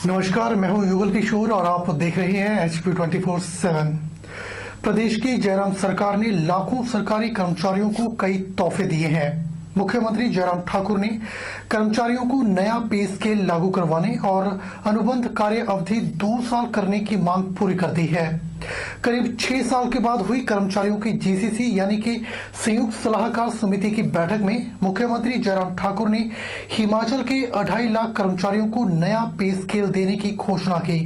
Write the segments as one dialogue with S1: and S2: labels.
S1: नमस्कार, मैं हूं युगल किशोर और आप देख रहे हैं HP 24/7। प्रदेश की जयराम सरकार ने लाखों सरकारी कर्मचारियों को कई तोहफे दिए हैं। मुख्यमंत्री जयराम ठाकुर ने कर्मचारियों को नया पे स्केल लागू करवाने और अनुबंध कार्य अवधि 2 साल करने की मांग पूरी कर दी है। करीब 6 साल के बाद हुई कर्मचारियों की जीसीसी यानी कि संयुक्त सलाहकार समिति की बैठक में मुख्यमंत्री जयराम ठाकुर ने हिमाचल के 2.5 लाख कर्मचारियों को नया पे स्केल देने की घोषणा की।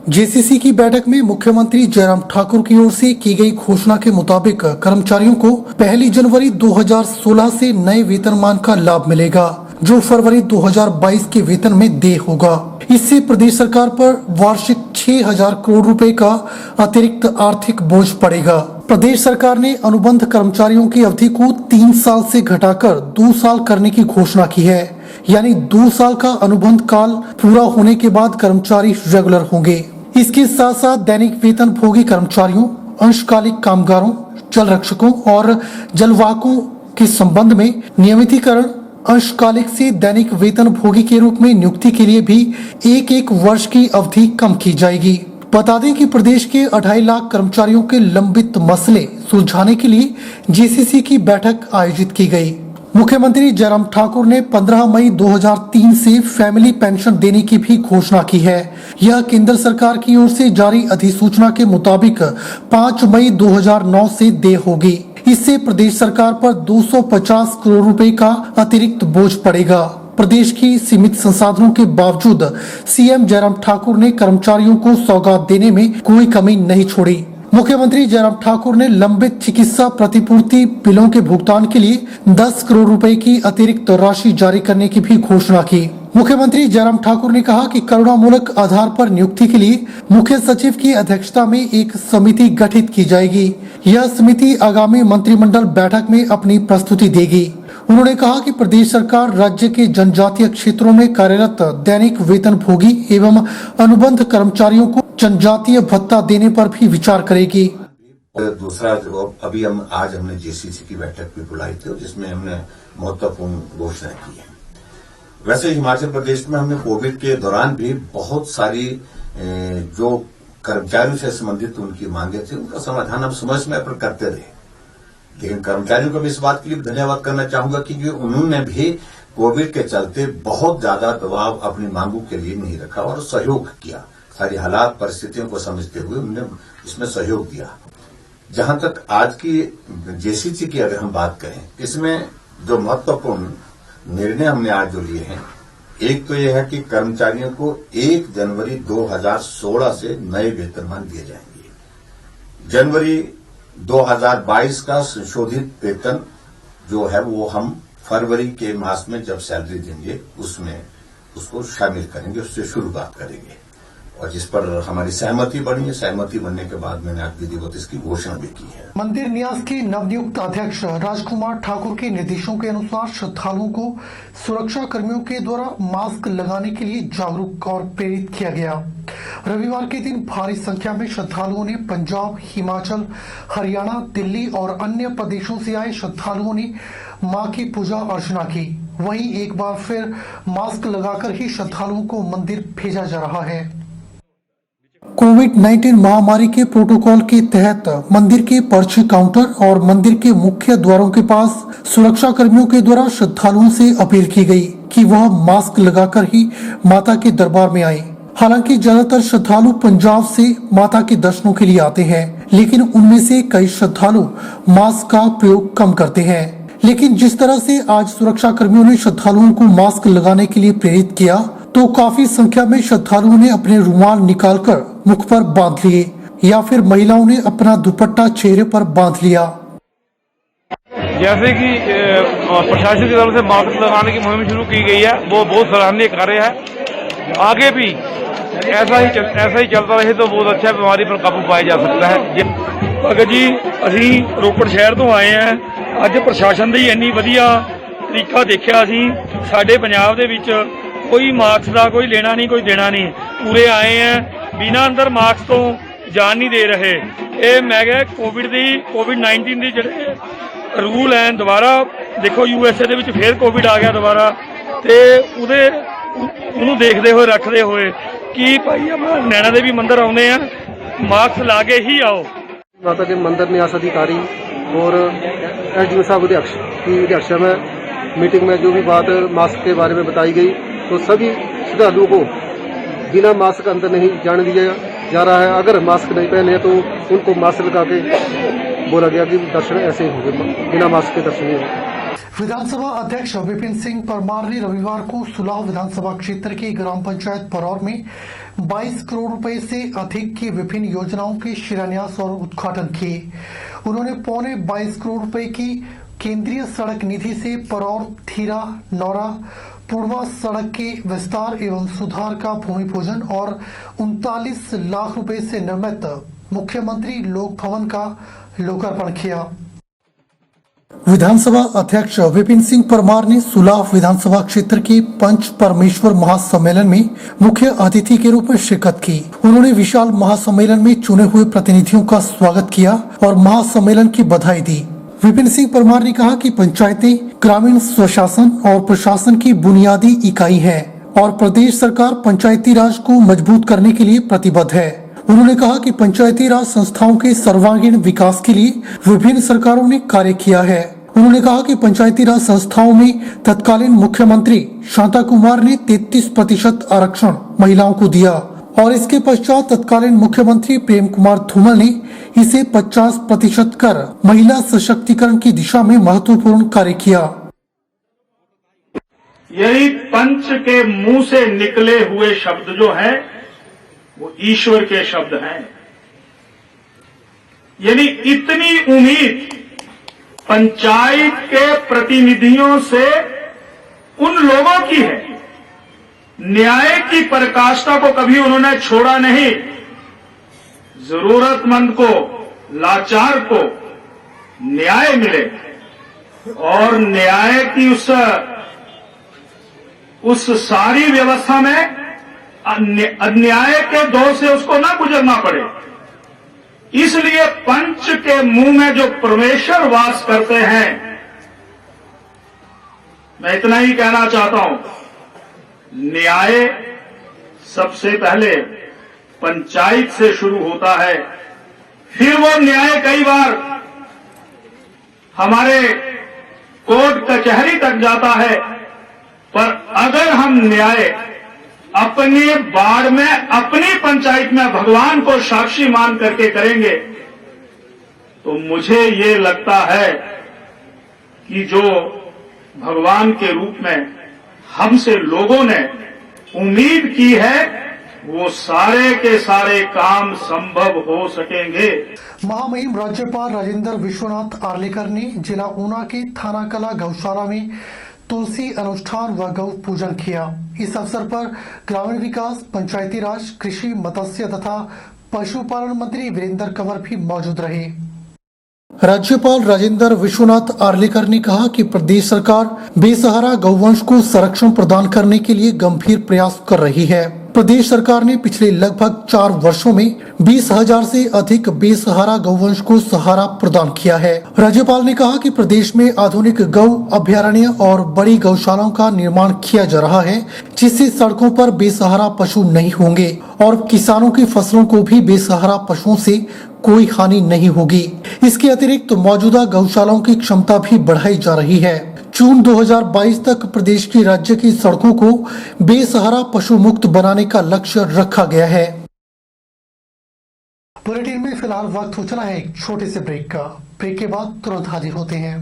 S1: जेसीसी की बैठक में मुख्यमंत्री जयराम ठाकुर की ओर से की गई घोषणा के मुताबिक कर्मचारियों को 1 जनवरी 2016 से नए वेतनमान का लाभ मिलेगा, जो फरवरी 2022 के वेतन में देय होगा। इससे प्रदेश सरकार पर वार्षिक 6,000 करोड़ रुपए का अतिरिक्त आर्थिक बोझ पड़ेगा। प्रदेश सरकार ने अनुबंध कर्मचारियों की अवधि को 3 साल से घटाकर 2 साल करने की घोषणा की है, यानी 2 साल का अनुबंध काल पूरा होने के बाद कर्मचारी रेगुलर होंगे। इसके साथ साथ दैनिक वेतन भोगी कर्मचारियों, अंशकालिक कामगारों, जल रक्षकों और जलवाहकों के संबंध में नियमितीकरण, अंशकालिक से दैनिक वेतन भोगी के रूप में नियुक्ति के लिए भी 1 वर्ष की अवधि कम की जाएगी। बता दें कि प्रदेश के 2.5 लाख कर्मचारियों के लंबित मसले सुलझाने के लिए जेसीसी की बैठक आयोजित की गई। मुख्यमंत्री जयराम ठाकुर ने 15 मई 2003 से फैमिली पेंशन देने की भी घोषणा की है। यह केंद्र सरकार की ओर से जारी अधिसूचना के मुताबिक 5 मई 2009 से देय होगी। इससे प्रदेश सरकार पर 250 करोड़ रुपए का अतिरिक्त बोझ पड़ेगा। प्रदेश की सीमित संसाधनों के बावजूद सीएम जयराम ठाकुर ने कर्मचारियों को सौगात देने में कोई कमी नहीं छोड़ी। मुख्यमंत्री जयराम ठाकुर ने लंबित चिकित्सा प्रतिपूर्ति बिलों के भुगतान के लिए 10 करोड़ रुपए की अतिरिक्त राशि जारी करने की भी घोषणा की। मुख्यमंत्री जयराम ठाकुर ने कहा कि करुणामूलक आधार पर नियुक्ति के लिए मुख्य सचिव की अध्यक्षता में एक समिति गठित की जाएगी। यह समिति आगामी मंत्रिमंडल बैठक में अपनी प्रस्तुति देगी। उन्होंने कहा कि प्रदेश सरकार राज्य के जनजातीय क्षेत्रों में कार्यरत दैनिक वेतन भोगी एवं अनुबंध कर्मचारियों को जनजातीय भत्ता देने पर भी विचार करेगी।
S2: दूसरा, अभी आज हमने जेसीसी की बैठक भी बुलाई थी, जिसमें हमने महत्वपूर्ण घोषणा की है। वैसे हिमाचल प्रदेश में हमने कोविड के दौरान भी बहुत सारी जो कर्मचारियों से संबंधित उनकी मांगे थी, उनका समाधान हम समय पर करते रहे। लेकिन कर्मचारियों को भी इस बात के लिए धन्यवाद करना चाहूंगा क्योंकि उन्होंने भी कोविड के चलते बहुत ज्यादा दबाव अपनी मांगों के लिए नहीं रखा और सहयोग किया। सारी हालात परिस्थितियों को समझते हुए उन्होंने इसमें सहयोग दिया। जहां तक आज की जेसीसी की अगर हम बात करें, इसमें जो महत्वपूर्ण निर्णय हमने आज जो लिए हैं, एक तो यह है कि कर्मचारियों को 1 जनवरी 2016 से नए वेतनमान दिए जाएंगे। जनवरी 2022 का संशोधित वेतन जो है वो हम फरवरी के मास में जब सैलरी देंगे उसमें उसको शामिल करेंगे, उससे शुरुआत करेंगे और जिस पर हमारी सहमति बनी है। सहमति बनने के बाद मैंने आज विधिवत इसकी घोषणा भी की है।
S1: मंदिर न्यास के नवनियुक्त अध्यक्ष राजकुमार ठाकुर के निर्देशों के अनुसार श्रद्धालुओं को सुरक्षा कर्मियों के द्वारा मास्क लगाने के लिए जागरूक और प्रेरित किया गया। रविवार के दिन भारी संख्या में श्रद्धालुओं ने पंजाब, हिमाचल, हरियाणा, दिल्ली और अन्य प्रदेशों से आए श्रद्धालुओं ने मां की पूजा अर्चना की। वहीं एक बार फिर मास्क लगाकर ही श्रद्धालुओं को मंदिर भेजा जा रहा है। कोविड-19 महामारी के प्रोटोकॉल के तहत मंदिर के पर्ची काउंटर और मंदिर के मुख्य द्वारों के पास सुरक्षा कर्मियों के द्वारा श्रद्धालुओं से अपील की गई कि वह मास्क लगाकर ही माता के दरबार में आए। हालांकि ज्यादातर श्रद्धालु पंजाब से माता के दर्शनों के लिए आते हैं, लेकिन उनमें से कई श्रद्धालु मास्क का प्रयोग कम करते हैं। लेकिन जिस तरह से आज सुरक्षा कर्मियों ने श्रद्धालुओं को मास्क लगाने के लिए प्रेरित किया, तो काफी संख्या में श्रद्धालुओं ने अपने रुमाल निकालकर मुख पर बांध लिए या फिर महिलाओं ने अपना दुपट्टा चेहरे पर बांध लिया।
S3: जैसे कि प्रशासन की तरफ से मास्क लगाने की मुहिम शुरू की गई है, वो बहुत सराहनीय कार्य है। आगे भी ऐसा ही चलता रहे तो बहुत अच्छा बीमारी पर काबू पाया जा सकता है।
S4: भगत जी, ਅਸੀਂ ਰੋਪੜ ਸ਼ਹਿਰ ਤੋਂ ਆਏ ਹਾਂ। ਅੱਜ ਪ੍ਰਸ਼ਾਸਨ ਦੀ ਇੰਨੀ ਵਧੀਆ ਤਰੀਕਾ ਦੇਖਿਆ ਅਸੀਂ। ਸਾਡੇ ਪੰਜਾਬ ਦੇ ਵਿੱਚ ਕੋਈ ਮਾਸਕ ਦਾ ਕੋਈ ਲੈਣਾ ਨਹੀਂ, ਕੋਈ ਦੇਣਾ ਨਹੀਂ। ਪੂਰੇ ਆਏ हैं बिना अंदर मास्क तो जान नहीं दे रहे। ये मैं कहा कोविड-19 ਦੇ ਜਿਹੜੇ रूल हैं दोबारा देखो USA ਦੇ ਵਿੱਚ फिर कोविड आ गया दोबारा, तो ਉਹਦੇ ਉਹਨੂੰ ਦੇਖਦੇ ਹੋਏ ਰੱਖਦੇ ਹੋਏ ਕਿ ਭਾਈ ਆਪਾਂ ਨੈਣਾ ਦੇਵੀ ਮੰਦਿਰ ਆਉਂਦੇ ਆ ਮਾਸਕ ਲਾ ਕੇ ਹੀ आओ।
S5: माता के मंदिर न्यास अधिकारी और एसडीओ साहब अध्यक्ष की अध्यक्षता में मीटिंग में जो भी बात मास्क के बारे में बताई गई तो सभी श्रद्धालुओं को बिना मास्क अंदर नहीं जाने दिया जा रहा है। अगर मास्क नहीं पहने तो उनको मास्क लगा के बोला गया कि दर्शन ऐसे ही होंगे, बिना मास्क के दर्शन नहीं होंगे।
S1: विधानसभा अध्यक्ष विपिन सिंह परमार ने रविवार को सुलाह विधानसभा क्षेत्र की ग्राम पंचायत परौर में 22 करोड़ रुपए से अधिक की विभिन्न योजनाओं के शिलान्यास और उद्घाटन किए। उन्होंने 22 करोड़ रुपए की केंद्रीय सड़क निधि से परौर धीरा नौरा पूर्वा सड़क के विस्तार एवं सुधार का भूमि पूजन और 39 लाख रुपए से निर्मित मुख्यमंत्री लोक भवन का लोकार्पण किया। विधानसभा अध्यक्ष विपिन सिंह परमार ने सुलाह विधानसभा क्षेत्र के पंच परमेश्वर महासम्मेलन में मुख्य अतिथि के रूप में शिरकत की। उन्होंने विशाल महासम्मेलन में चुने हुए प्रतिनिधियों का स्वागत किया और महासम्मेलन की बधाई दी। विपिन सिंह परमार ने कहा कि पंचायतें ग्रामीण स्वशासन और प्रशासन की बुनियादी इकाई है और प्रदेश सरकार पंचायती राज को मजबूत करने के लिए प्रतिबद्ध है। उन्होंने कहा कि पंचायती राज संस्थाओं के सर्वांगीण विकास के लिए विभिन्न सरकारों ने कार्य किया है। उन्होंने कहा कि पंचायती राज संस्थाओं में तत्कालीन मुख्यमंत्री शांता कुमार ने 33% आरक्षण महिलाओं को दिया और इसके पश्चात तत्कालीन मुख्यमंत्री प्रेम कुमार धूमल ने इसे 50% कर महिला सशक्तिकरण की दिशा में महत्वपूर्ण कार्य किया।
S6: यही पंच के मुंह से निकले हुए शब्द जो है वो ईश्वर के शब्द हैं। यानी इतनी उम्मीद पंचायत के प्रतिनिधियों से उन लोगों की है, न्याय की पराकाष्ठा को कभी उन्होंने छोड़ा नहीं। जरूरतमंद को, लाचार को न्याय मिले और न्याय की उस सारी व्यवस्था में अन्याय के दौर से उसको ना गुजरना पड़े। इसलिए पंच के मुंह में जो परमेश्वर वास करते हैं, मैं इतना ही कहना चाहता हूं, न्याय सबसे पहले पंचायत से शुरू होता है, फिर वो न्याय कई बार हमारे कोर्ट कचहरी तक जाता है। पर अगर हम न्याय अपने बाड़ में, अपनी पंचायत में भगवान को साक्षी मान करके करेंगे तो मुझे ये लगता है कि जो भगवान के रूप में हमसे लोगों ने उम्मीद की है वो सारे के सारे काम संभव हो सकेंगे।
S1: महामहिम राज्यपाल राजेंद्र विश्वनाथ आर्लेकर ने जिला ऊना के थाना कला गौशाला में तुलसी अनुष्ठान व गौ पूजन किया। इस अवसर पर ग्रामीण विकास, पंचायती राज, कृषि, मत्स्य तथा पशुपालन मंत्री वीरेंद्र कंवर भी मौजूद रहे। राज्यपाल राजेंद्र विश्वनाथ आर्लेकर ने कहा कि प्रदेश सरकार बेसहारा गौवंश को संरक्षण प्रदान करने के लिए गंभीर प्रयास कर रही है। प्रदेश सरकार ने पिछले लगभग 4 वर्षों में 20,000 से अधिक बेसहारा गौवंश को सहारा प्रदान किया है। राज्यपाल ने कहा कि प्रदेश में आधुनिक गौ अभयारण्य और बड़ी गौशालाओं का निर्माण किया जा रहा है, जिससे सड़कों पर बेसहारा पशु नहीं होंगे और किसानों की फसलों को भी बेसहारा पशुओं से कोई हानि नहीं होगी। इसके अतिरिक्त मौजूदा गौशालाओं की क्षमता भी बढ़ाई जा रही है। जून 2022 तक प्रदेश की राज्य की सड़कों को बेसहारा पशु मुक्त बनाने का लक्ष्य रखा गया है। बुलेटिन में फिलहाल वक्त हो चला है एक छोटे से ब्रेक का। ब्रेक के बाद तुरंत हाजिर होते हैं।